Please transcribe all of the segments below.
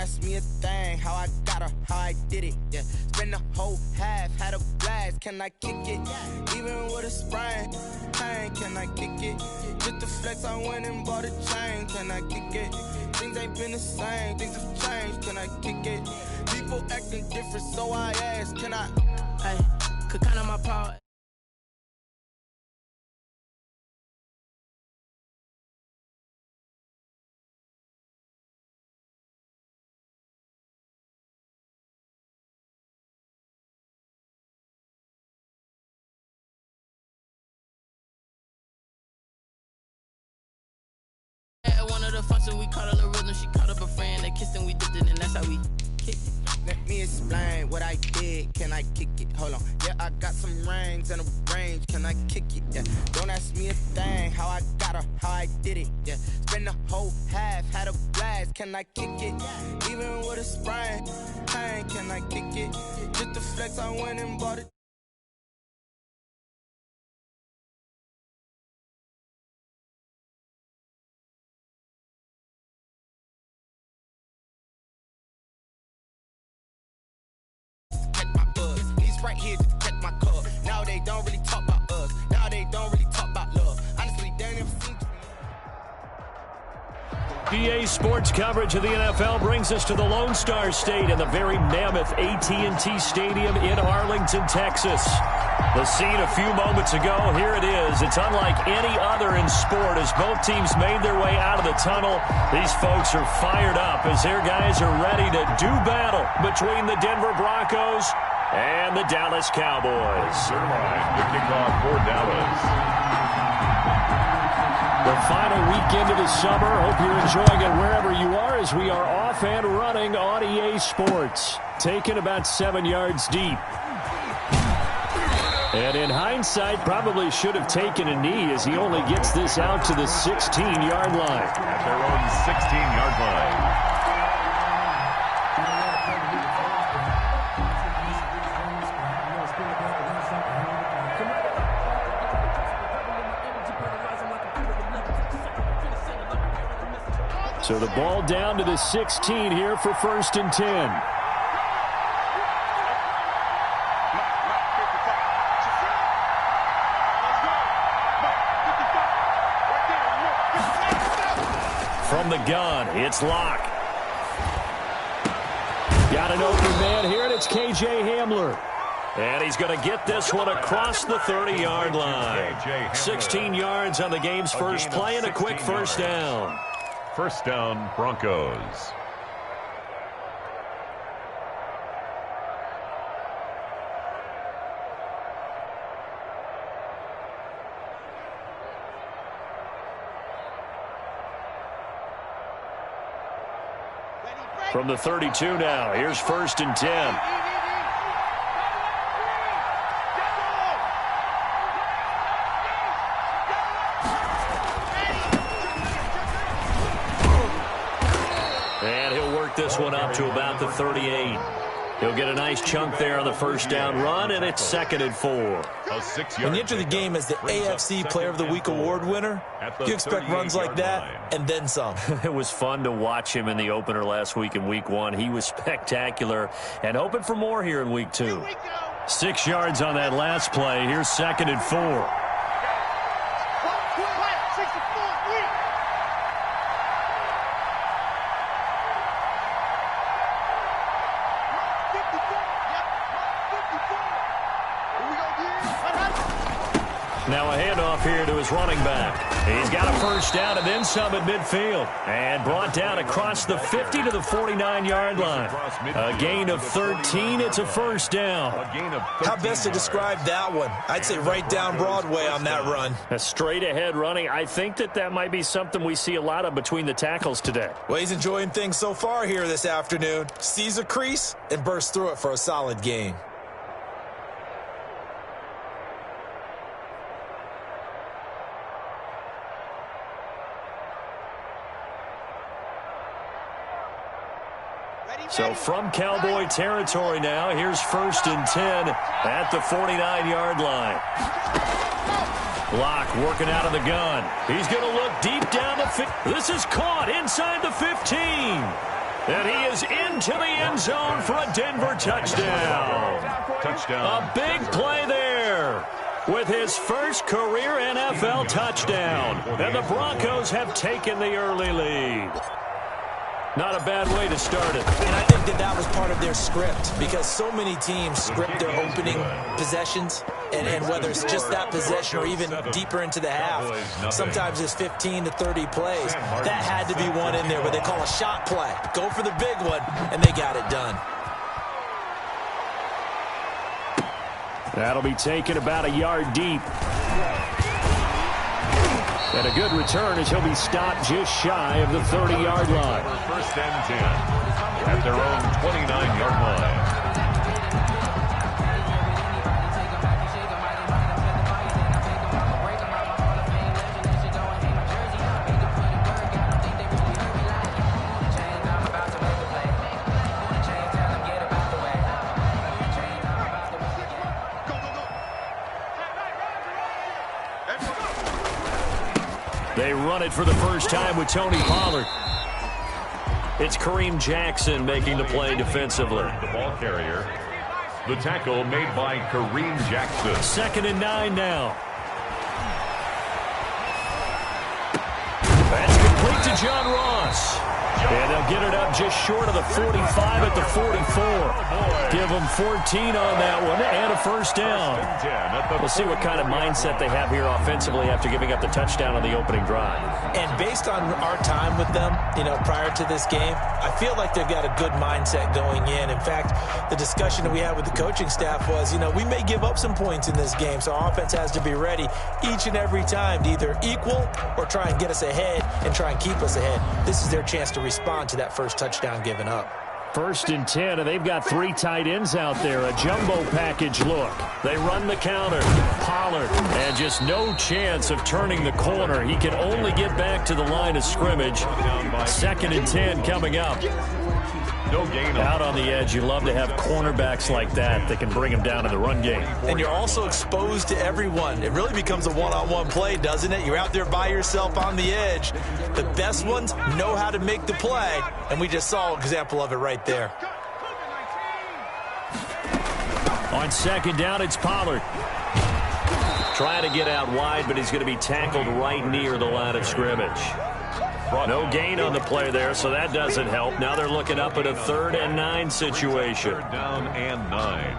ask me a thing, how I got her, how I did it, yeah. Spend the whole half, had a blast, can I kick it? Even with a sprain, pain, can I kick it? Just the flex, I went and bought a chain, can I kick it? Things ain't been the same, things have changed, can I kick it? People acting different, so I ask, can I? Hey, could count on my power. One of the functions, we caught a little rhythm. She caught up a friend, they kissed and we dipped it, and that's how we kicked it. Let me explain what I did. Can I kick it? Hold on. Yeah, I got some rings and a range. Can I kick it? Yeah. Don't ask me a thing. How I got her, how I did it. Yeah. Spend the whole half, had a blast. Can I kick it? Even with a sprain, pain. Can I kick it? Just the flex, I went and bought it. Right here to protect my cup. Now they don't really talk about us. Now they don't really talk about love. Honestly, they never seen. EA Sports coverage of the NFL brings us to the Lone Star State and the very mammoth AT&T Stadium in Arlington, Texas. The scene a few moments ago, here it is. It's unlike any other in sport as both teams made their way out of the tunnel. These folks are fired up as their guys are ready to do battle between the Denver Broncos and the Dallas Cowboys. The kickoff for Dallas. The final weekend of the summer. Hope you're enjoying it wherever you are as we are off and running on EA Sports. Taken about 7 yards deep. And in hindsight, probably should have taken a knee as he only gets this out to the 16-yard line. At their own 16-yard line. So the ball down to the 16 here for 1st and 10. From the gun, it's Locke. Got an open man here, and it's K.J. Hamler. And he's going to get this one across the 30-yard line. 16 yards on the game's first play and a quick first down. First down, Broncos. From the 32 now, here's 1st and 10. This one up to about the 38. He'll get a nice chunk there on the first down run, and it's 2nd and 4. When you enter the game as the AFC Player of the Week award winner, you expect runs like that and then some. It was fun to watch him in the opener last week in Week 1. He was spectacular and hoping for more here in Week 2. 6 yards on that last play. Here's 2nd and 4. Now a handoff here to his running back. He's got a first down and then some at midfield. And brought down across the 50 to the 49-yard line. A gain of 13. It's a first down. How best to describe that one? I'd say right down Broadway on that run. A straight-ahead running. I think that might be something we see a lot of between the tackles today. Well, he's enjoying things so far here this afternoon. Sees a crease and bursts through it for a solid gain. So from Cowboy territory now, here's 1st and 10 at the 49-yard line. Locke working out of the gun. He's going to look deep down the field. This is caught inside the 15. And he is into the end zone for a Denver touchdown. A big play there with his first career NFL touchdown. And the Broncos have taken the early lead. Not a bad way to start it. And I think that was part of their script, because so many teams script their opening possessions, and whether it's just that possession or even deeper into the half, sometimes it's 15 to 30 plays. That had to be one in there where they call a shot play. Go for the big one, and they got it done. That'll be taken about a yard deep. And a good return as he'll be stopped just shy of the 30-yard line. First and 10 at their own 29-yard line. They run it for the first time with Tony Pollard. It's Kareem Jackson making the play defensively. The ball carrier. The tackle made by Kareem Jackson. 2nd and 9 now. That's complete to John Ross. And they'll get it up just short of the 45 at the 44. Give them 14 on that one and a first down. We'll see what kind of mindset they have here offensively after giving up the touchdown on the opening drive. And based on our time with them, prior to this game, I feel like they've got a good mindset going in. In fact, the discussion that we had with the coaching staff was, we may give up some points in this game, so our offense has to be ready each and every time to either equal or try and get us ahead and try and keep us ahead. This is their chance to respond to that first touchdown given up. 1st and 10, and they've got 3 tight ends out there. A jumbo package look. They run the counter. Pollard, and just no chance of turning the corner. He can only get back to the line of scrimmage. 2nd and 10 coming up. No gain out on the edge. You love to have cornerbacks like that that can bring them down in the run game. And you're also exposed to everyone. It really becomes a one-on-one play, doesn't it? You're out there by yourself on the edge. The best ones know how to make the play, and we just saw an example of it right there. On 2nd down, it's Pollard. Trying to get out wide, but he's going to be tackled right near the line of scrimmage. No gain on the play there, so that doesn't help. Now they're looking up at a 3rd and 9 situation. 3rd down and 9.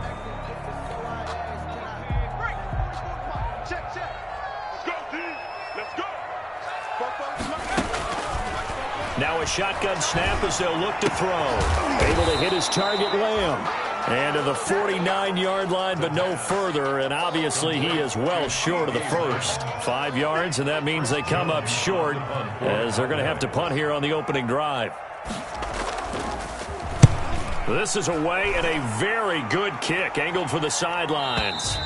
Now a shotgun snap as they'll look to throw. Able to hit his target, Lamb. And to the 49-yard line, but no further. And obviously he is well short of the first. 5 yards, and that means they come up short as they're going to have to punt here on the opening drive. This is away, and a very good kick angled for the sidelines.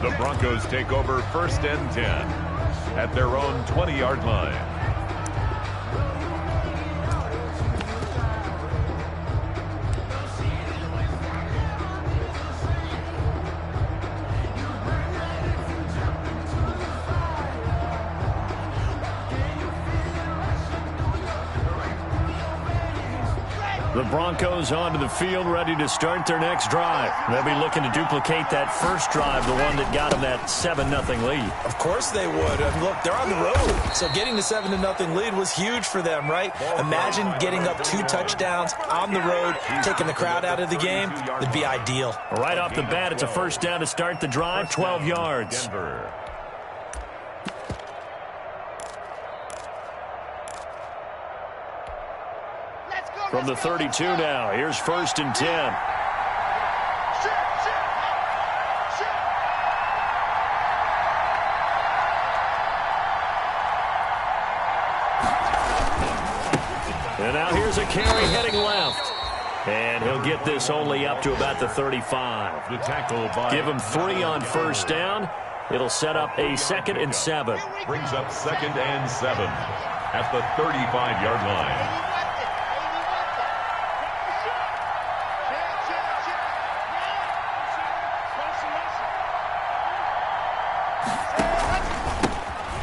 The Broncos take over 1st and 10 at their own 20-yard line. The Broncos onto the field, ready to start their next drive. They'll be looking to duplicate that first drive, the one that got them that 7-0 lead. Of course they would. And look, they're on the road. So getting the 7-0 lead was huge for them, right? Imagine getting up 2 touchdowns on the road, taking the crowd out of the game. It'd be ideal. Right off the bat, it's a first down to start the drive, 12 yards. Denver. From the 32 now, here's 1st and 10. And now here's a carry heading left. And he'll get this only up to about the 35. The tackle by Give him 3 on first down. It'll set up a 2nd and 7. Brings up 2nd and 7 at the 35-yard line.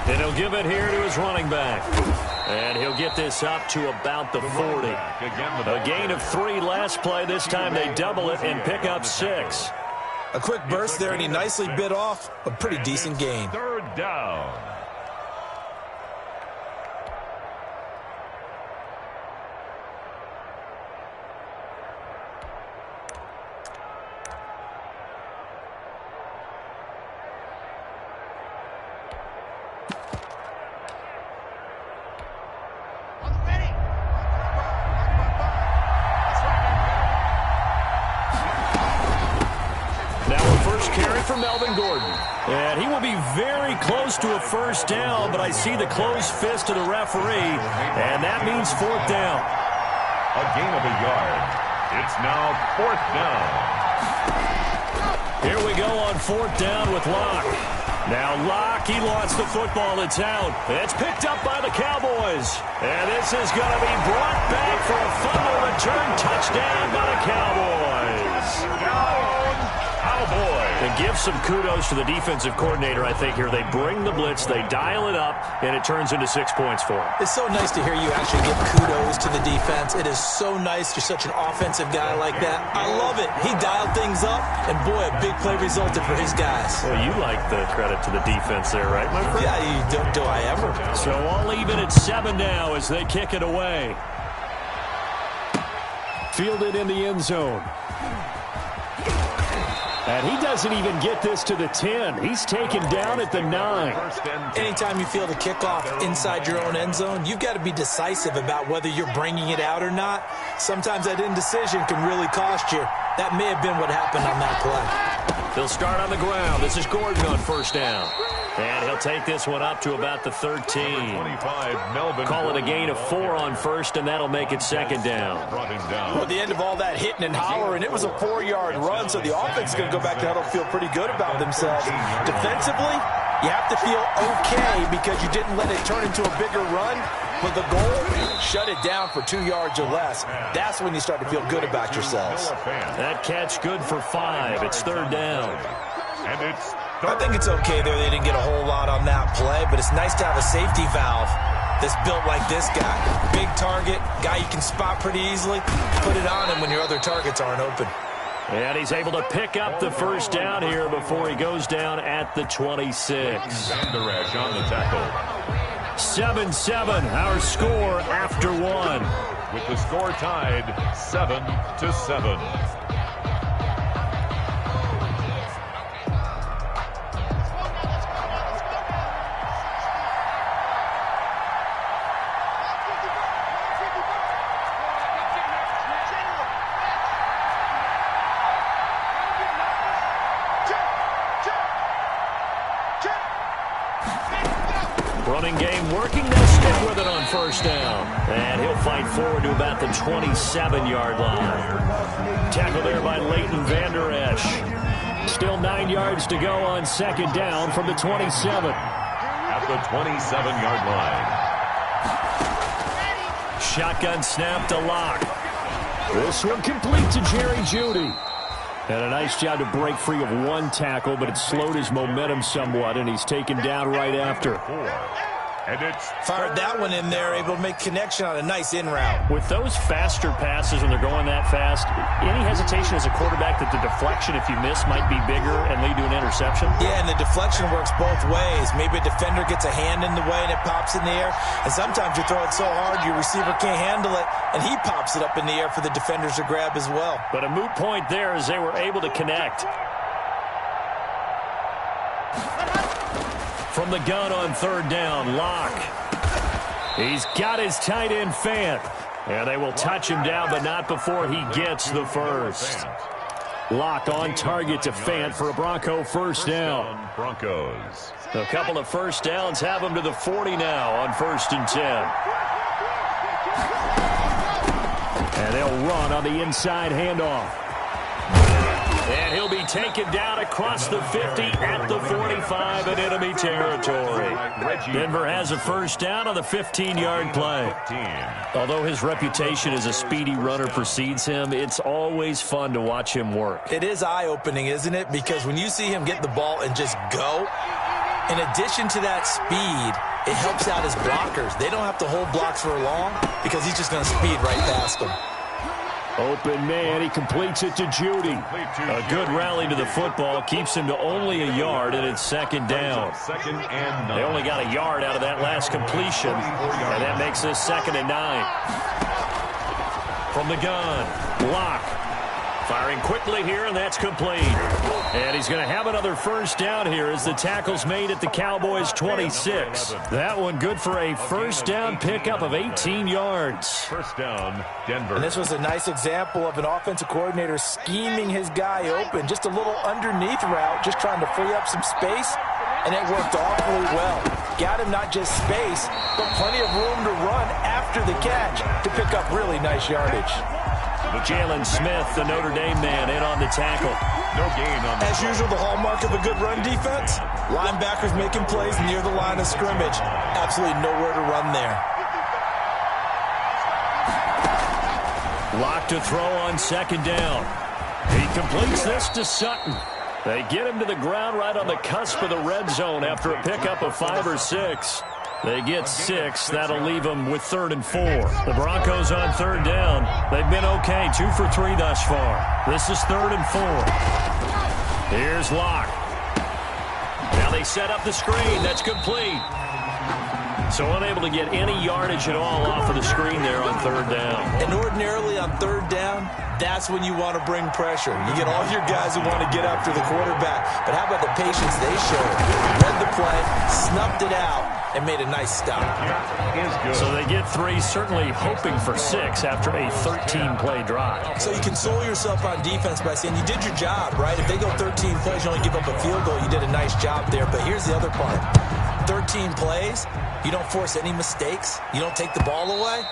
And he'll give it here to his running back. And he'll get this up to about the 40. A gain of 3 last play. This time they double it and pick up 6. A quick burst there, and he nicely bit off a pretty decent gain. Third down. And he will be very close to a first down, but I see the closed fist of the referee, and that means 4th down. A gain of a yard. It's now 4th down. Here we go on 4th down with Locke. Now Locke, he lost the football. It's out. It's picked up by the Cowboys. And this is going to be brought back for a fumble return touchdown by the Cowboys. Cowboys. And give some kudos to the defensive coordinator, I think, here. They bring the blitz, they dial it up, and it turns into 6 points for them. It's so nice to hear you actually give kudos to the defense. It is so nice. You're such an offensive guy like that. I love it. He dialed things up, and boy, a big play resulted for his guys. Well, you like the credit to the defense there, right, my friend? Yeah, do I ever. So all even at 7 now as they kick it away. Fielded in the end zone. And he doesn't even get this to the 10. He's taken down at the 9. Anytime you field a kickoff inside your own end zone, you've got to be decisive about whether you're bringing it out or not. Sometimes that indecision can really cost you. That may have been what happened on that play. They'll start on the ground. This is Gordon on first down. And he'll take this one up to about the 13. 25, Melvin. Call it a gain of 4 on first, and that'll make it 2nd down. Well, at the end of all that hitting and hollering, it was a 4-yard run, so the offense is going to go back to huddle, feel pretty good about themselves. Defensively, you have to feel okay because you didn't let it turn into a bigger run. But the goal, shut it down for 2 yards or less. That's when you start to feel good about yourselves. That catch good for 5. It's 3rd down. And it's I think it's okay there. They didn't get a whole lot on that play, but it's nice to have a safety valve that's built like this guy. Big target, guy you can spot pretty easily. Put it on him when your other targets aren't open. And he's able to pick up the first down here before he goes down at the 26. Vanderesh on the tackle. 7-7, our score after 1. With the score tied 7-7. Running game working. They'll stick with it on first down. And he'll fight forward to about the 27-yard line. Tackle there by Leighton Vander Esch. Still 9 yards to go on 2nd down from the 27. At the 27-yard line. Shotgun snap to Locke. This one complete to Jerry Jeudy. And a nice job to break free of 1 tackle, but it slowed his momentum somewhat, and he's taken down right after. And it's fired that one in there, able to make connection on a nice in route. With those faster passes when they're going that fast, any hesitation as a quarterback that the deflection, if you miss, might be bigger and lead to an interception? Yeah, and the deflection works both ways. Maybe a defender gets a hand in the way and it pops in the air, and sometimes you throw it so hard your receiver can't handle it, and he pops it up in the air for the defenders to grab as well. But a moot point there as they were able to connect. From the gun on 3rd down, Locke. He's got his tight end Fant. And they will touch him down, but not before he gets the first. Locke on target to Fant for a Bronco first down. Broncos. A couple of first downs have him to the 40 now on 1st and 10. And they'll run on the inside handoff. And he'll be taken down across the 50 at the 45 in enemy territory. Denver has a first down on the 15-yard play. Although his reputation as a speedy runner precedes him, it's always fun to watch him work. It is eye-opening, isn't it? Because when you see him get the ball and just go, in addition to that speed, it helps out his blockers. They don't have to hold blocks for long because he's just going to speed right past them. Open man, he completes it to Judy. A good rally to the football, keeps him to only a yard, and it's second down. They only got a yard out of that last completion, and that makes this 2nd and 9. From the gun, Locke. Firing quickly here, and that's complete. And he's going to have another first down here as the tackle's made at the Cowboys' 26. That one good for a first down pickup of 18 yards. First down, Denver. And this was a nice example of an offensive coordinator scheming his guy open. Just a little underneath route, just trying to free up some space, and it worked awfully well. Got him not just space, but plenty of room to run after the catch to pick up really nice yardage. Jalen Smith, the Notre Dame man, in on the tackle. No gain on the As usual, the hallmark of a good run defense, linebackers making plays near the line of scrimmage. Absolutely nowhere to run there. Locke to throw on second down. He completes this to Sutton. They get him to the ground right on the cusp of the red zone after a pickup of 5 or 6. They get 6. That'll leave them with 3rd and 4. The Broncos on third down. They've been okay, 2 for 3 thus far. This is 3rd and 4. Here's Locke. Now they set up the screen. That's complete. So unable to get any yardage at all off of the screen there on third down. And ordinarily on third down, that's when you want to bring pressure. You get all your guys who want to get after the quarterback. But how about the patience they showed? Read the play, snuffed it out, and made a nice stop. So they get 3, certainly hoping for 6 after a 13-play drive. So you console yourself on defense by saying you did your job, right? If they go 13 plays, you only give up a field goal, you did a nice job there. But here's the other part. 13 plays, you don't force any mistakes, you don't take the ball away.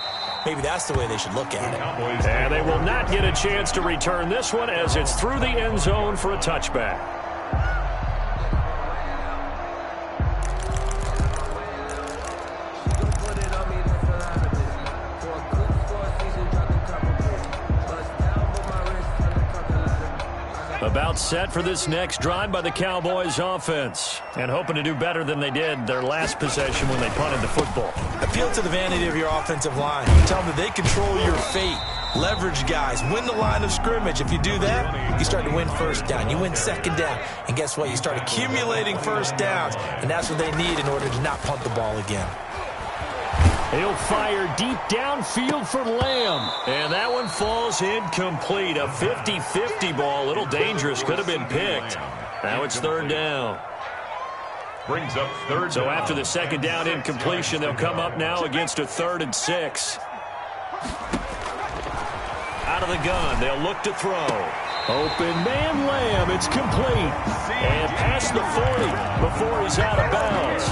Maybe that's the way they should look at it. And they will not get a chance to return this one as it's through the end zone for a touchback. About set for this next drive by the Cowboys offense. And hoping to do better than they did their last possession when they punted the football. Appeal to the vanity of your offensive line. Tell them that they control your fate. Leverage guys. Win the line of scrimmage. If you do that, you start to win first down. You win second down. And guess what? You start accumulating first downs. And that's what they need in order to not punt the ball again. He'll fire deep downfield for Lamb. And that one falls incomplete. A 50-50 ball. A little dangerous. Could have been picked. Now it's third down. Brings up third So down. after the second down incompletion, they'll come up now against a 3rd and 6. Out of the gun. They'll look to throw. Open man Lamb. It's complete. And past the 40 before he's out of bounds.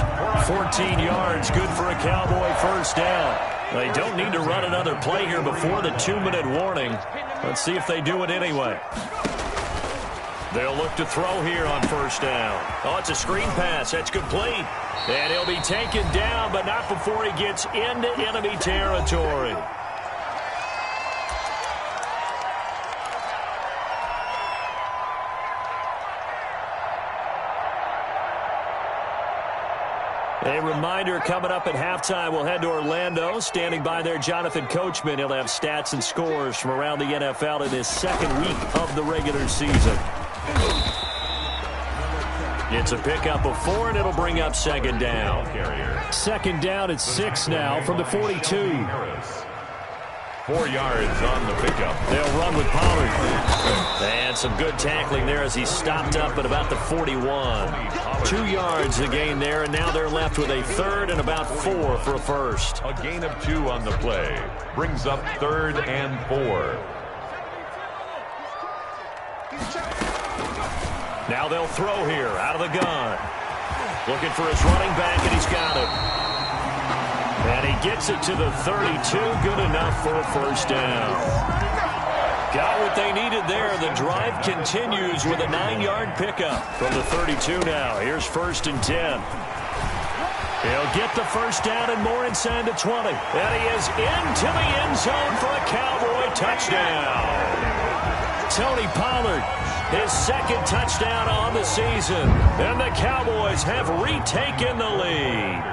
14 yards. Good for a Cowboy first down. They don't need to run another play here before the 2-minute warning. Let's see if they do it anyway. They'll look to throw here on first down. Oh, it's a screen pass. That's complete. And he'll be taken down, but not before he gets into enemy territory. A reminder, coming up at halftime, we'll head to Orlando. Standing by there, Jonathan Coachman. He'll have stats and scores from around the NFL in his second week of the regular season. It's a pickup of 4, and it'll bring up second down. Second down at 6 now from the 42. 4 yards on the pickup. They'll run with Pollard. And some good tackling there as he stopped up at about the 41. 2 yards a gain there, and now they're left with a 3rd and about 4 for a first. A gain of 2 on the play. Brings up 3rd and 4. Now they'll throw here out of the gun. Looking for his running back, and he's got it. And he gets it to the 32. Good enough for a first down. Got what they needed there. The drive continues with a 9-yard pickup from the 32 now. Here's 1st and 10. He'll get the first down and more inside the 20. And he is into the end zone for a Cowboy touchdown. Tony Pollard, his 2nd touchdown on the season. And the Cowboys have retaken the lead.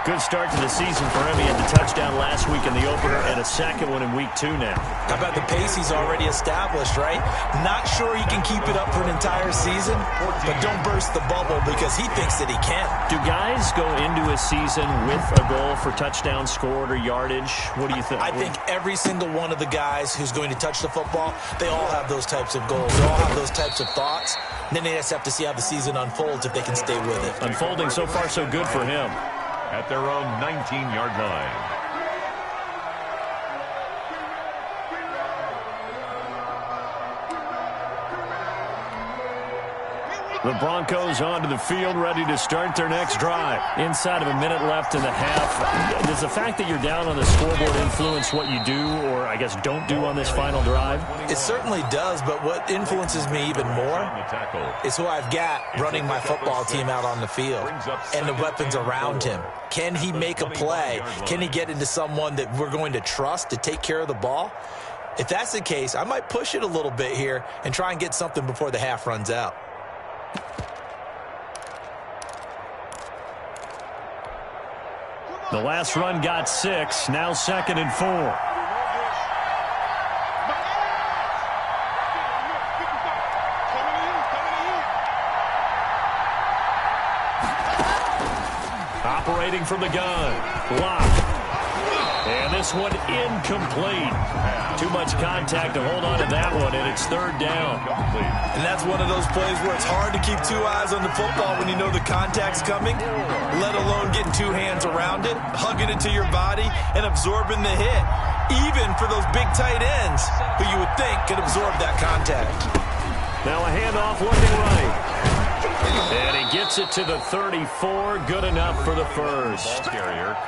Good start to the season for him. He had the touchdown last week in the opener and a second one in week 2 now. How about the pace he's already established, right? Not sure he can keep it up for an entire season, but don't burst the bubble because he thinks that he can. Do guys go into a season with a goal for touchdown scored or yardage? What do you think? I think every single one of the guys who's going to touch the football, they all have those types of goals. They all have those types of thoughts. And then they just have to see how the season unfolds if they can stay with it. Unfolding so far so good for him. At their own 19-yard line. The Broncos onto the field, ready to start their next drive. Inside of a minute left in the half. Does the fact that you're down on the scoreboard influence what you do, or I guess don't do on this final drive? It certainly does, but what influences me even more is who I've got running my football team out on the field and the weapons around him. Can he make a play? Can he get into someone that we're going to trust to take care of the ball? If that's the case, I might push it a little bit here and try and get something before the half runs out. The last run got 6, now 2nd and 4. Operating from the gun. Lock. And this one incomplete. Too much contact to hold on to that one, and it's 3rd down. And that's one of those plays where it's hard to keep 2 eyes on the football when you know the contact's coming, let alone getting 2 hands around it, hugging it to your body, and absorbing the hit. Even for those big tight ends who you would think could absorb that contact. Now a handoff looking right. And he gets it to the 34. Good enough for the first.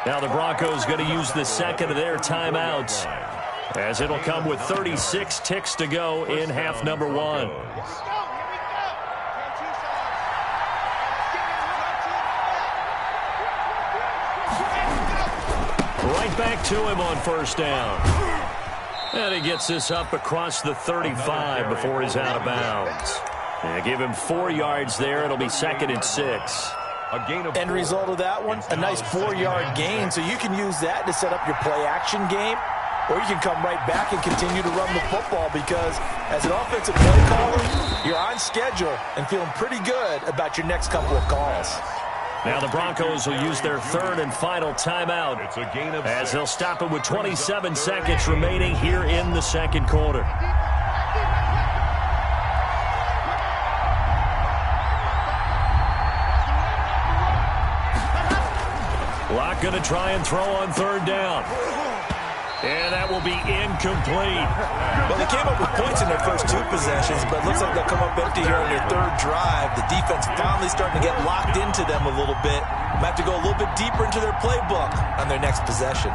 Now the Broncos going to use the second of their timeouts, as it'll come with 36 ticks to go in half number 1. Right back to him on 1st down. And he gets this up across the 35 before he's out of bounds. And give him 4 yards there. It'll be 2nd and 6. End result of that one, a nice 4-yard gain. So you can use that to set up your play-action game, or you can come right back and continue to run the football because as an offensive play caller, you're on schedule and feeling pretty good about your next couple of calls. Now the Broncos will use their 3rd and final timeout as they'll stop it with 27 seconds remaining here in the 2nd quarter. Locke going to try and throw on 3rd down. And that will be incomplete. Well, they came up with points in their first 2 possessions, but it looks like they'll come up empty here on their 3rd drive. The defense finally starting to get locked into them a little bit. Might have to go a little bit deeper into their playbook on their next possession.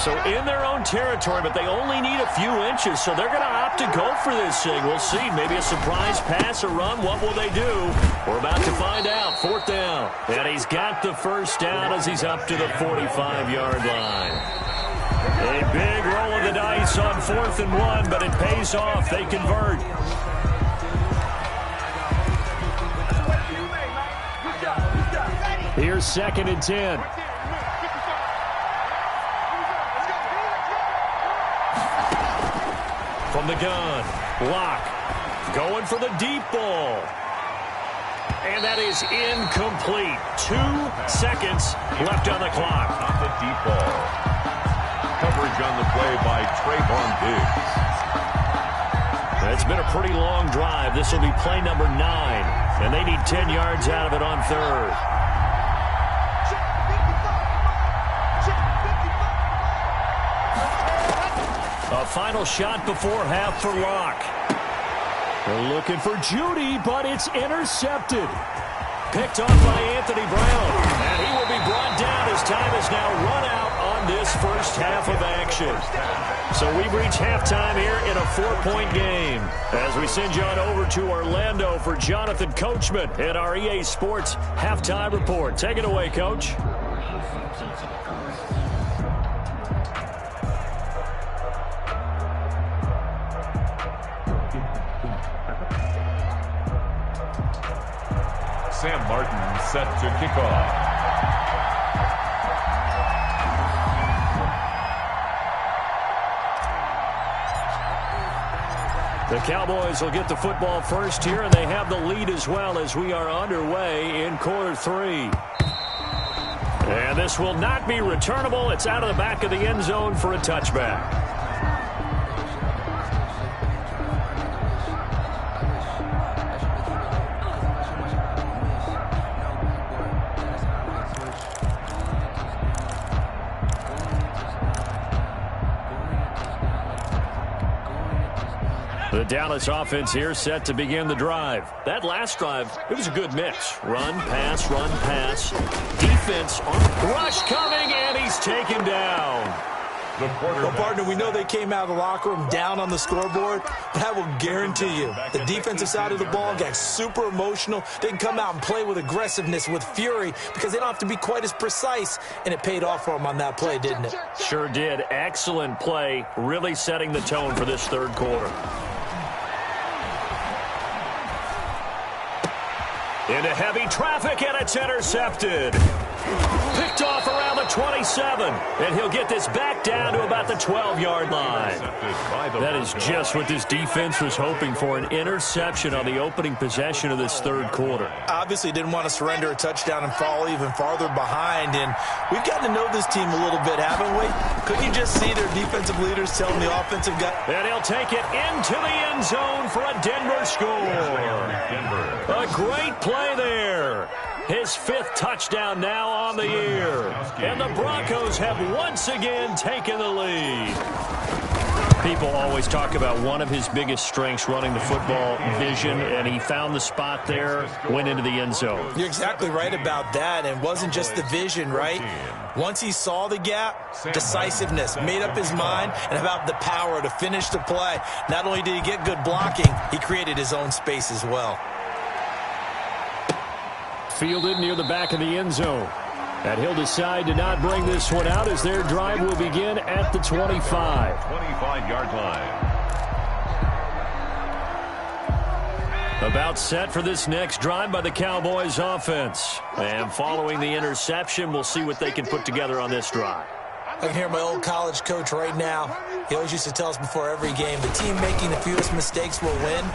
So in their own territory, but they only need a few inches, so they're going to opt to go for this thing. We'll see. Maybe a surprise pass or run. What will they do? We're about to find out. 4th down. And he's got the first down as he's up to the 45-yard line. A big roll of the dice on 4th and 1, but it pays off. They convert. Here's 2nd and 10. From the gun, Locke going for the deep ball. And that is incomplete. 2 seconds left on the clock. On the deep ball. Coverage on the play by Trayvon Diggs. It's been a pretty long drive. This will be play number 9. And they need 10 yards out of it on 3rd. A final shot before half for Locke. They're looking for Judy, but it's intercepted. Picked off by Anthony Brown. And he will be brought down as time is now run out on this first half of action. So we've reached halftime here in a 4-point game. As we send you on over to Orlando for Jonathan Coachman at our EA Sports Halftime Report. Take it away, Coach. Sam Martin set to kick off. The Cowboys will get the football first here, and they have the lead as well as we are underway in quarter 3. And this will not be returnable. It's out of the back of the end zone for a touchback. The Dallas offense here set to begin the drive. That last drive, it was a good mix. Run, pass, run, pass. Defense on rush coming, and he's taken down. Well, partner, we know they came out of the locker room down on the scoreboard, but I will guarantee you the defensive side of the ball got super emotional. They can come out and play with aggressiveness, with fury, because they don't have to be quite as precise, and it paid off for them on that play, didn't it? Sure did. Excellent play, really setting the tone for this third quarter. Into heavy traffic, and it's intercepted. Picked off around the 27, and he'll get this back down to about the 12-yard line. That is just what this defense was hoping for, an interception on the opening possession of this third quarter. Obviously didn't want to surrender a touchdown and fall even farther behind, and we've gotten to know this team a little bit, haven't we? Couldn't you just see their defensive leaders telling the offensive guy? And he'll take it into the end zone for a Denver score. A great play there. His 5th touchdown now on the year. And the Broncos have once again taken the lead. People always talk about one of his biggest strengths, running the football, vision, and he found the spot there, went into the end zone. You're exactly right about that, and it wasn't just the vision, right? Once he saw the gap, decisiveness, made up his mind, and about the power to finish the play. Not only did he get good blocking, he created his own space as well. Fielded near the back of the end zone. And he'll decide to not bring this one out as their drive will begin at the 25. 25-yard line. About set for this next drive by the Cowboys offense. And following the interception, we'll see what they can put together on this drive. I can hear my old college coach right now. He always used to tell us before every game, the team making the fewest mistakes will win.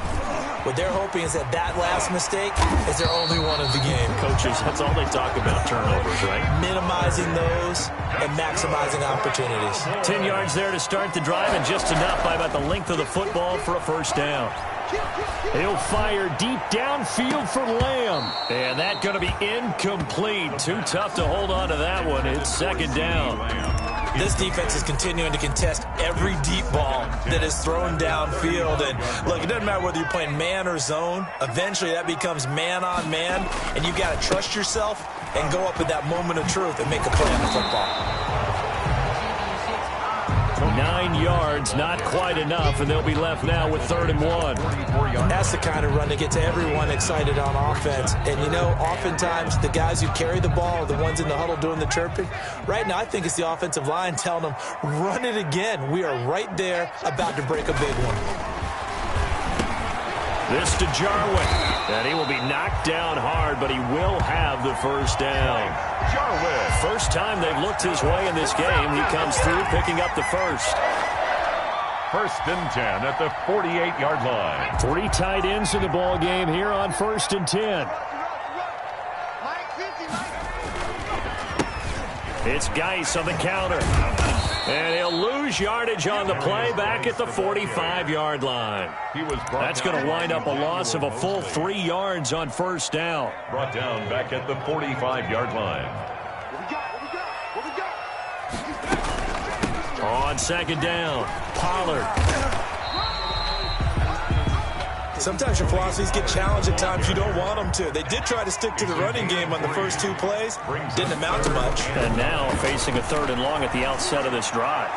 What they're hoping is that last mistake is their only one of the game. Coaches, that's all they talk about, turnovers, right? Minimizing those and maximizing opportunities. 10 yards there to start the drive, and just enough by about the length of the football for a first down. He'll fire deep downfield for Lamb. And that's going to be incomplete. Too tough to hold on to that one. It's second down. This defense is continuing to contest every deep ball that is thrown downfield. And look, it doesn't matter whether you're playing man or zone. Eventually that becomes man on man. And you've got to trust yourself and go up at that moment of truth and make a play on the football. 9 yards, not quite enough, and they'll be left now with 3rd and 1. That's the kind of run to get to everyone excited on offense. And, you know, oftentimes the guys who carry the ball are the ones in the huddle doing the chirping. Right now, I think it's the offensive line telling them, run it again. We are right there about to break a big one. This to Jarwin, and he will be knocked down hard, but he will have the first down. Jarwin. First time they've looked his way in this game. He comes through picking up the first. 1st and 10 at the 48-yard line. 3 tight ends in the ball game here on 1st and 10. It's Geis on the counter. And he'll lose yardage on the play back at the 45-yard line. That's going to wind up a loss of a full 3 yards on first down. Brought down back at the 45-yard line. On second down, Pollard. Sometimes your philosophies get challenged at times you don't want them to. They did try to stick to the running game on the first 2 plays. Didn't amount to much. And now facing a 3rd and long at the outset of this drive.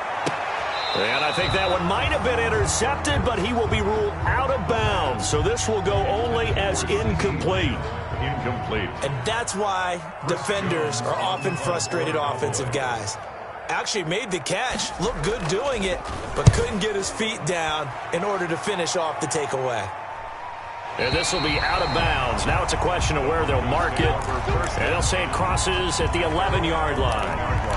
And I think that one might have been intercepted, but he will be ruled out of bounds. So this will go only as incomplete. Incomplete. And that's why defenders are often frustrated offensive guys. Actually made the catch, looked good doing it, but couldn't get his feet down in order to finish off the takeaway. And this will be out of bounds. Now it's a question of where they'll mark it. And they'll say it crosses at the 11-yard line.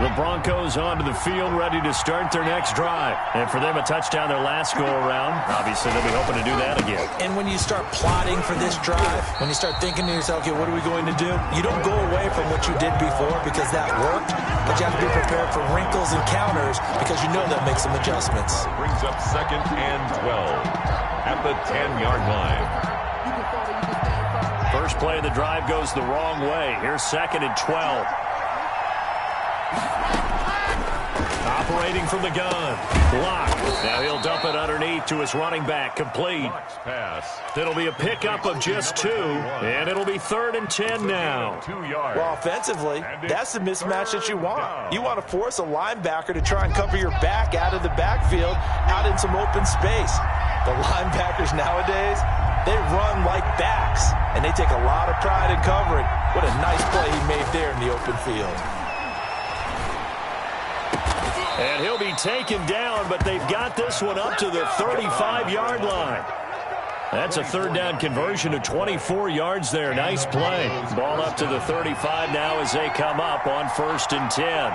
The Broncos onto the field, ready to start their next drive. And for them, a touchdown their last go-around. Obviously, they'll be hoping to do that again. And when you start plotting for this drive, when you start thinking to yourself, okay, what are we going to do? You don't go away from what you did before because that worked, but you have to be prepared for wrinkles and counters because you know they'll make some adjustments. Brings up 2nd and 12 at the 10-yard line. First play of the drive goes the wrong way. Here's 2nd and 12. Operating from the gun. Block. Now he'll dump it underneath to his running back. Complete. It'll be a pickup of just 2, and it'll be 3rd and 10 now. Well, offensively, that's the mismatch that you want. You want to force a linebacker to try and cover your back out of the backfield, out in some open space. The linebackers nowadays, they run like backs, and they take a lot of pride in covering. What a nice play he made there in the open field. And he'll be taken down, but they've got this one up to the 35-yard line. That's a 3rd down conversion of 24 yards there. Nice play. Ball up to the 35 now as they come up on 1st and 10.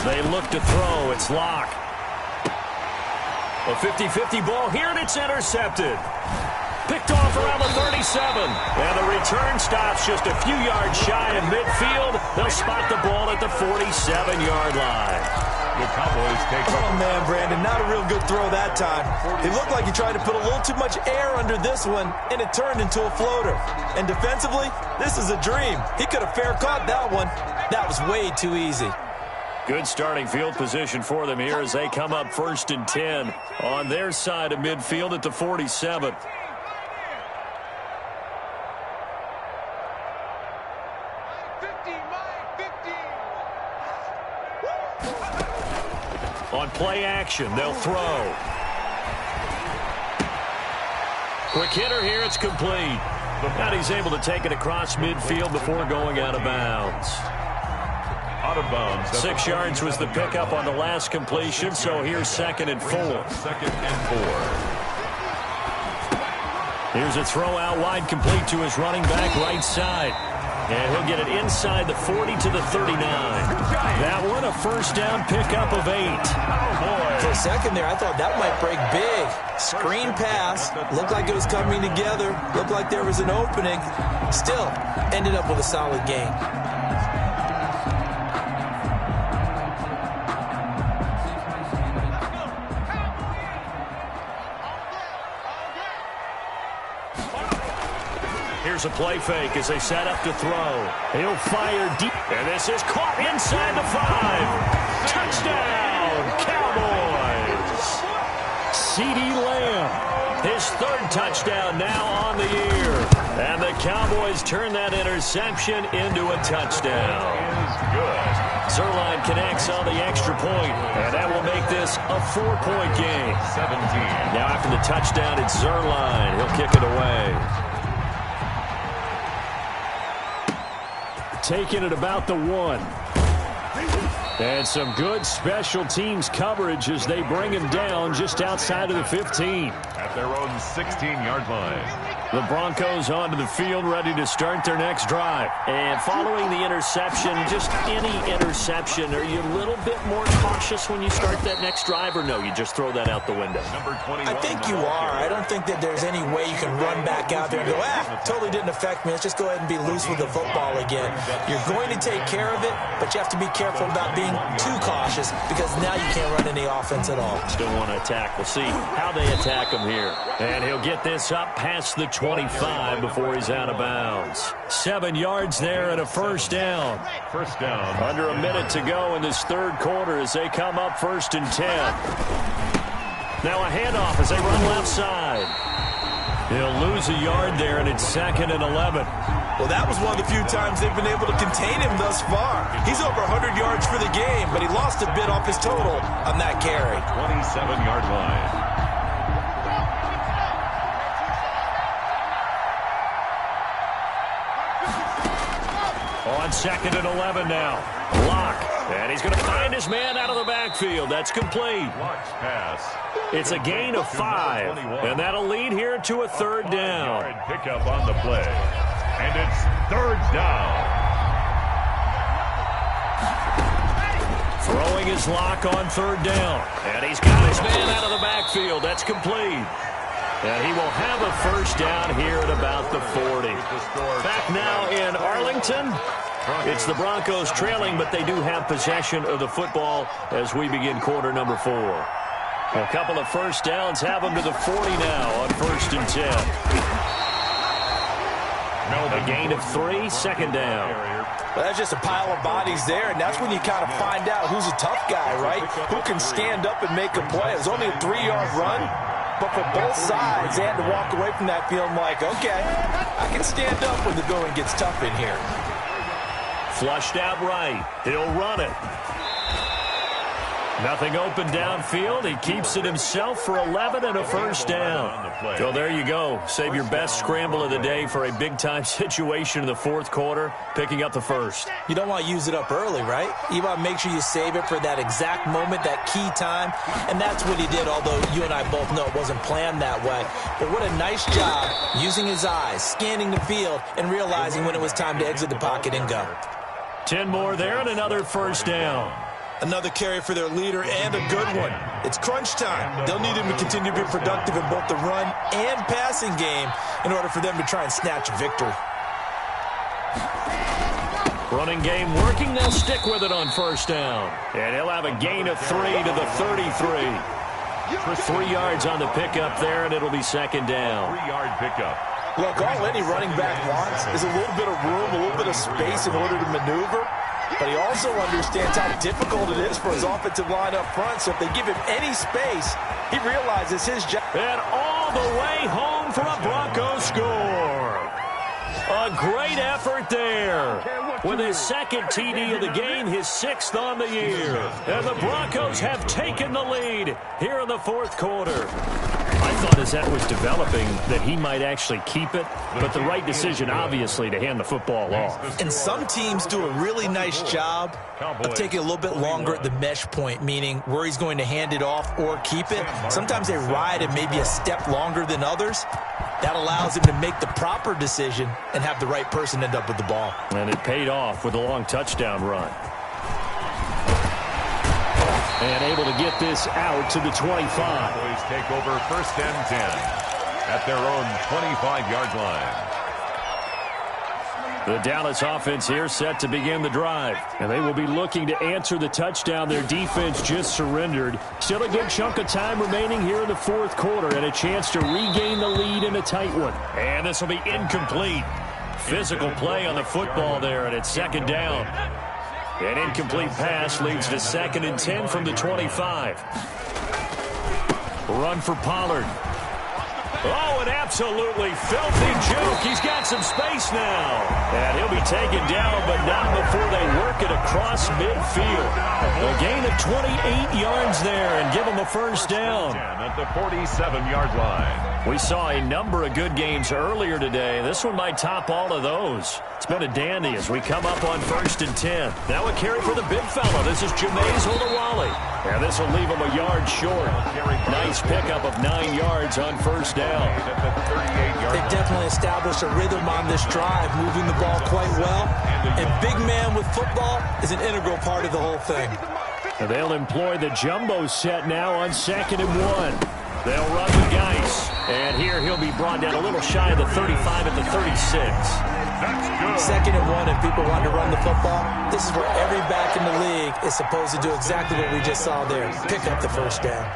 They look to throw. It's Locke. A 50-50 ball here, and it's intercepted. Picked off around the 37. And the return stops just a few yards shy of midfield. They'll spot the ball at the 47-yard line. The Cowboys take over. Oh, man, Brandon, not a real good throw that time. It looked like he tried to put a little too much air under this one, and it turned into a floater. And defensively, this is a dream. He could have fair caught that one. That was way too easy. Good starting field position for them here as they come up 1st and 10 on their side of midfield at the 47. On play action, they'll throw. Quick hitter here, it's complete. And he's able to take it across midfield before going out of bounds. Out of bounds. 6 yards was the pickup on the last completion, so here's 2nd and 4. 2nd and 4. Here's a throw out wide, complete to his running back right side. And he'll get it inside the 40 to the 39. That one, a 1st down pickup of 8. For a second there, I thought that might break big. Screen pass. Looked like it was coming together. Looked like there was an opening. Still, ended up with a solid game. Here's a play fake as they set up to throw. He'll fire deep. And this is caught inside the 5. Touchdown, Cowboys. CeeDee Lamb, his 3rd touchdown now on the year. And the Cowboys turn that interception into a touchdown. Good. Zuerlein connects on the extra point, and that will make this a 4-point game. 17. Now after the touchdown, it's Zuerlein. He'll kick it away. Taking it about the 1. And some good special teams coverage as they bring him down just outside of the 15. At their own 16-yard line. The Broncos onto the field, ready to start their next drive. And following the interception, just any interception, are you a little bit more cautious when you start that next drive, or no, you just throw that out the window? Number 21. I think you are. I don't think that there's any way you can run back out there and go, totally didn't affect me. Let's just go ahead and be loose with the football again. You're going to take care of it, but you have to be careful about being too cautious because now you can't run any offense at all. Still want to attack. We'll see how they attack him here. And he'll get this up past the 25 before he's out of bounds. 7 yards there and a 1st down. 1st down. Under a minute to go in this 3rd quarter as they come up 1st and 10. Now a handoff as they run left side. He'll lose a yard there, and it's 2nd and 11. Well, that was one of the few times they've been able to contain him thus far. He's over 100 yards for the game, but he lost a bit off his total on that carry. 27-yard line. On 2nd and 11 now. Locke And he's going to find his man out of the backfield. That's complete. It's a gain of 5, and that'll lead here to a third down. Pickup on the play, and it's third down. Throwing his lock on third down. And he's got his man out of the backfield. That's complete. And he will have a first down here at about the 40. Back now in Arlington. It's the Broncos trailing, but they do have possession of the football as we begin quarter number 4. A couple of first downs have them to the 40 now on 1st and 10. A gain of 3, second down. Well, that's just a pile of bodies there, and that's when you kind of find out who's a tough guy, right? Who can stand up and make a play. It was only a 3-yard run, but for both sides, they had to walk away from that feeling like, okay, I can stand up when the going gets tough in here. Flushed out right. He'll run it. Nothing open downfield. He keeps it himself for 11 and a first down. So there you go. Save your best scramble of the day for a big-time situation in the fourth quarter, picking up the first. You don't want to use it up early, right? You want to make sure you save it for that exact moment, that key time, and that's what he did, although you and I both know it wasn't planned that way. But what a nice job using his eyes, scanning the field, and realizing when it was time to exit the pocket and go. 10 more there and another first down. Another carry for their leader and a good one. It's crunch time. They'll need him to continue to be productive in both the run and passing game in order for them to try and snatch a victory. Running game working. They'll stick with it on first down. And he'll have a gain of 3 to the 33. 3 yards on the pickup there, and it'll be second down. 3-yard pickup. Look, all any running back wants is a little bit of room, a little bit of space in order to maneuver. But he also understands how difficult it is for his offensive line up front. So if they give him any space, he realizes his job. And all the way home for a Broncos score. A great effort there. With his second TD of the game, his 6th on the year. And the Broncos have taken the lead here in the fourth quarter. I thought as that was developing that he might actually keep it, but the right decision, obviously, to hand the football off. And some teams do a really nice job of taking a little bit longer at the mesh point, meaning where he's going to hand it off or keep it. Sometimes they ride it maybe a step longer than others. That allows him to make the proper decision and have the right person end up with the ball. And it paid off with a long touchdown run. And able to get this out to the 25. Cowboys take over 1st and 10 at their own 25-yard line. The Dallas offense here set to begin the drive. And they will be looking to answer the touchdown their defense just surrendered. Still a good chunk of time remaining here in the fourth quarter and a chance to regain the lead in a tight one. And this will be incomplete. Physical play on the football there, and it's second down. An incomplete pass leads to 2nd and 10 from the 25. Run for Pollard. Oh, an absolutely filthy joke. He's got some space now. And he'll be taken down, but not before they work it across midfield. A gain of 28 yards there and give him a first down. At the 47-yard line. We saw a number of good games earlier today. This one might top all of those. It's been a dandy as we come up on 1st and 10. Now a carry for the big fella. This is Jameis Olawale. And this will leave him a yard short. Nice pickup of 9 yards on first down. They've definitely established a rhythm on this drive, moving the ball quite well. And big man with football is an integral part of the whole thing. And they'll employ the jumbo set now on 2nd and 1. They'll run with Geis. And here he'll be brought down a little shy of the 35 at the 36. That's good. 2nd and 1 and people want to run the football. This is where every back in the league is supposed to do exactly what we just saw there. Pick up the first down.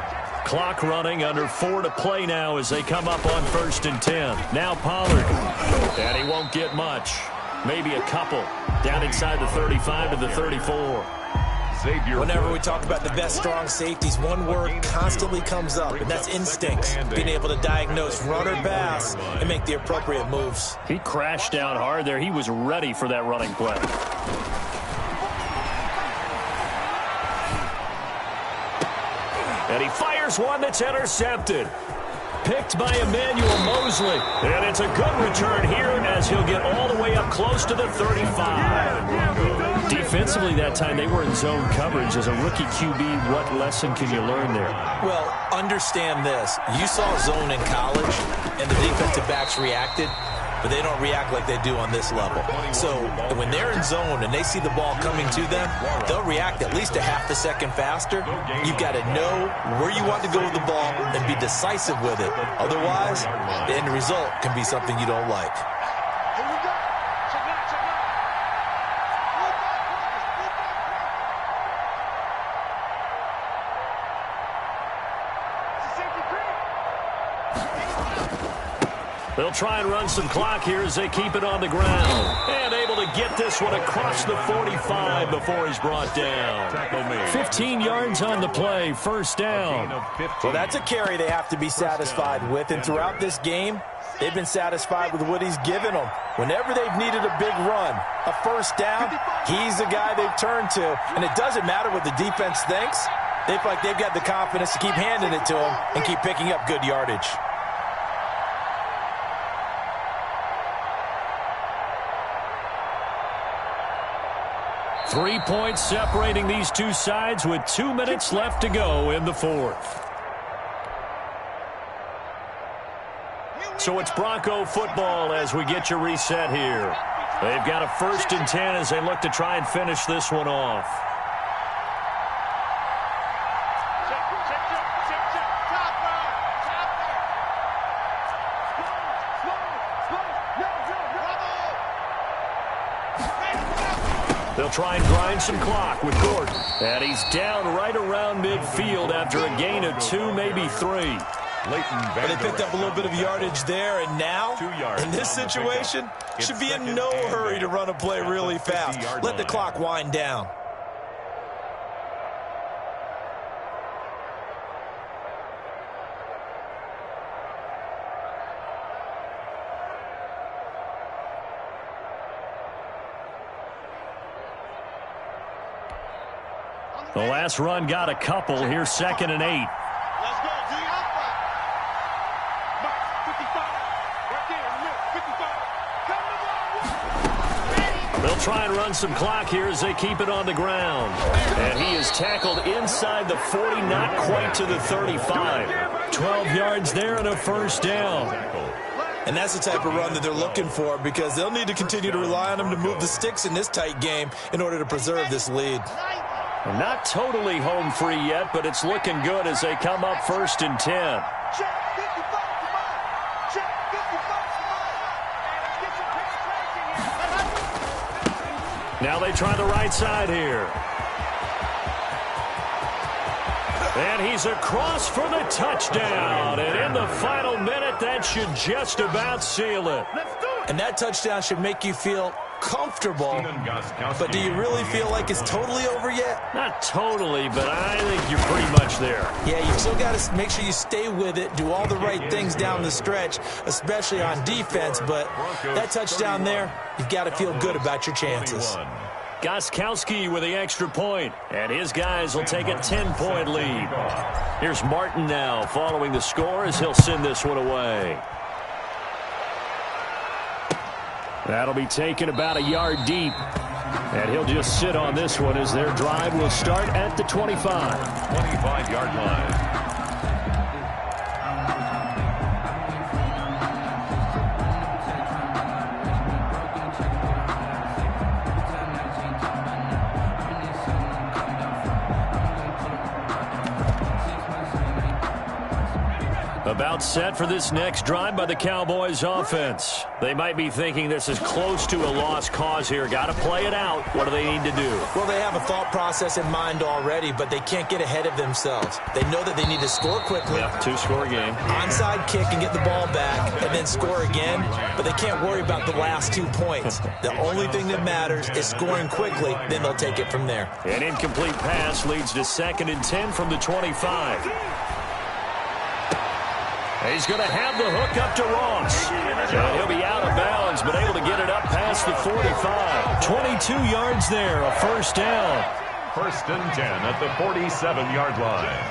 Clock running, under 4 to play now as they come up on 1st and 10. Now Pollard. And he won't get much. Maybe a couple. Down inside the 35 to the 34. Whenever we talk about the best strong safeties, one word constantly comes up, and that's instincts. Being able to diagnose run or pass and make the appropriate moves. He crashed down hard there. He was ready for that running play. And he fires one that's intercepted. Picked by Emmanuel Mosley. And it's a good return here as he'll get all the way up close to the 35. Defensively that time, they were in zone coverage. As a rookie QB, what lesson can you learn there? Well, understand this. You saw zone in college, and the defensive backs reacted, but they don't react like they do on this level. So when they're in zone and they see the ball coming to them, they'll react at least a half a second faster. You've got to know where you want to go with the ball and be decisive with it. Otherwise, the end result can be something you don't like. They'll try and run some clock here as they keep it on the ground. And able to get this one across the 45 before he's brought down. 15 yards on the play, first down. Well, that's a carry they have to be satisfied with. And throughout this game, they've been satisfied with what he's given them. Whenever they've needed a big run, a first down, he's the guy they've turned to. And it doesn't matter what the defense thinks. They feel like they've got the confidence to keep handing it to him and keep picking up good yardage. Three points separating these two sides with 2 minutes left to go in the fourth. So it's Bronco football as we get you reset here. They've got a 1st and 10 as they look to try and finish this one off. They'll try and grind some clock with Gordon. And he's down right around midfield after a gain of 2, maybe 3. But they picked up a little bit of yardage there, and now, in this situation, should be in no hurry to run a play really fast. Let the clock wind down. The last run got a couple. Here's 2nd and 8. Let's go, D. Mark 55. Right there, 55. They'll try and run some clock here as they keep it on the ground. And he is tackled inside the 40, not quite to the 35. 12 yards there and a first down. And that's the type of run that they're looking for, because they'll need to continue to rely on him to move the sticks in this tight game in order to preserve this lead. Not totally home free yet, but it's looking good as they come up 1st and 10. Now they try the right side here. And he's across for the touchdown. And in the final minute, that should just about seal it. And that touchdown should make you feel comfortable, but do you really feel like it's totally over yet? Not totally, but I think you're pretty much there. Yeah, you've still got to make sure you stay with it, do all the right things down the stretch, especially on defense, but that touchdown there, you've got to feel good about your chances. Gostkowski with the extra point, and his guys will take a 10-point lead. Here's Martin now following the score as he'll send this one away. That'll be taken about a yard deep. And he'll just sit on this one as their drive will start at the 25. 25-yard line. About set for this next drive by the Cowboys offense. They might be thinking this is close to a lost cause here. Got to play it out. What do they need to do? Well, they have a thought process in mind already, but they can't get ahead of themselves. They know that they need to score quickly. Yep, 2-score game. Onside kick and get the ball back and then score again, but they can't worry about the last 2 points. The only thing that matters is scoring quickly, then they'll take it from there. An incomplete pass leads to 2nd and 10 from the 25. He's going to have the hook up to Ross. And he'll be out of bounds, but able to get it up past the 45. 22 yards there, a first down. 1st and 10 at the 47-yard line.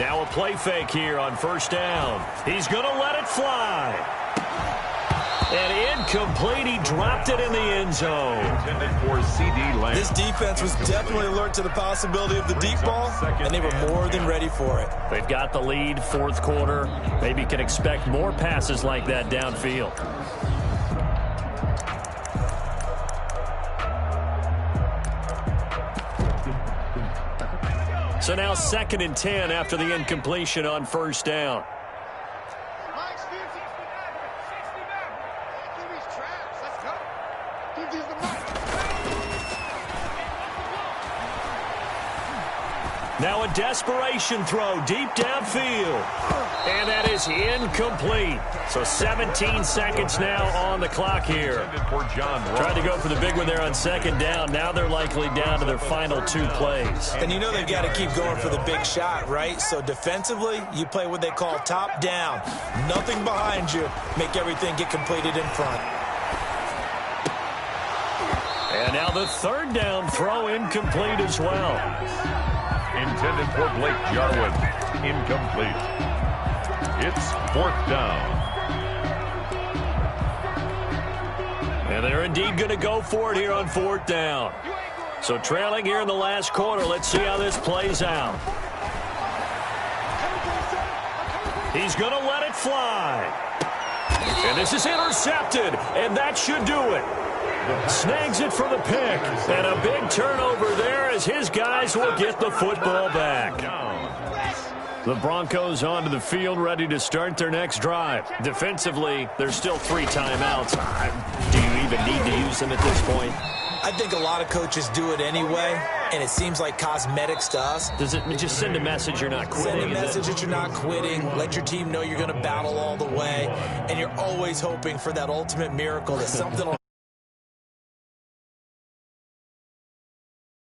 Now a play fake here on 1st down. He's going to let it fly. And incomplete. He dropped it in the end zone. Intended for CD Lamb. This defense was definitely alert to the possibility of the deep ball, and they were more than ready for it. They've got the lead, fourth quarter. Maybe can expect more passes like that downfield. So now 2nd and 10 after the incompletion on first down. Now a desperation throw deep downfield. And that is incomplete. So 17 seconds now on the clock here. Tried to go for the big one there on 2nd down. Now they're likely down to their final 2 plays. And you know they've got to keep going for the big shot, right? So defensively, you play what they call top down. Nothing behind you. Make everything get completed in front. And now the 3rd down throw incomplete as well. Intended for Blake Jarwin. Incomplete. It's 4th down. And they're indeed going to go for it here on 4th down. So trailing here in the last quarter. Let's see how this plays out. He's going to let it fly. And this is intercepted. And that should do it. Snags it for the pick. And a big turnover there as his guys will get the football back. The Broncos onto the field, ready to start their next drive. Defensively, there's still 3 timeouts. Do you even need to use them at this point? I think a lot of coaches do it anyway, and it seems like cosmetics to us. Does it just send a message you're not quitting? Send a message that you're not quitting. Let your team know you're going to battle all the way, and you're always hoping for that ultimate miracle that something will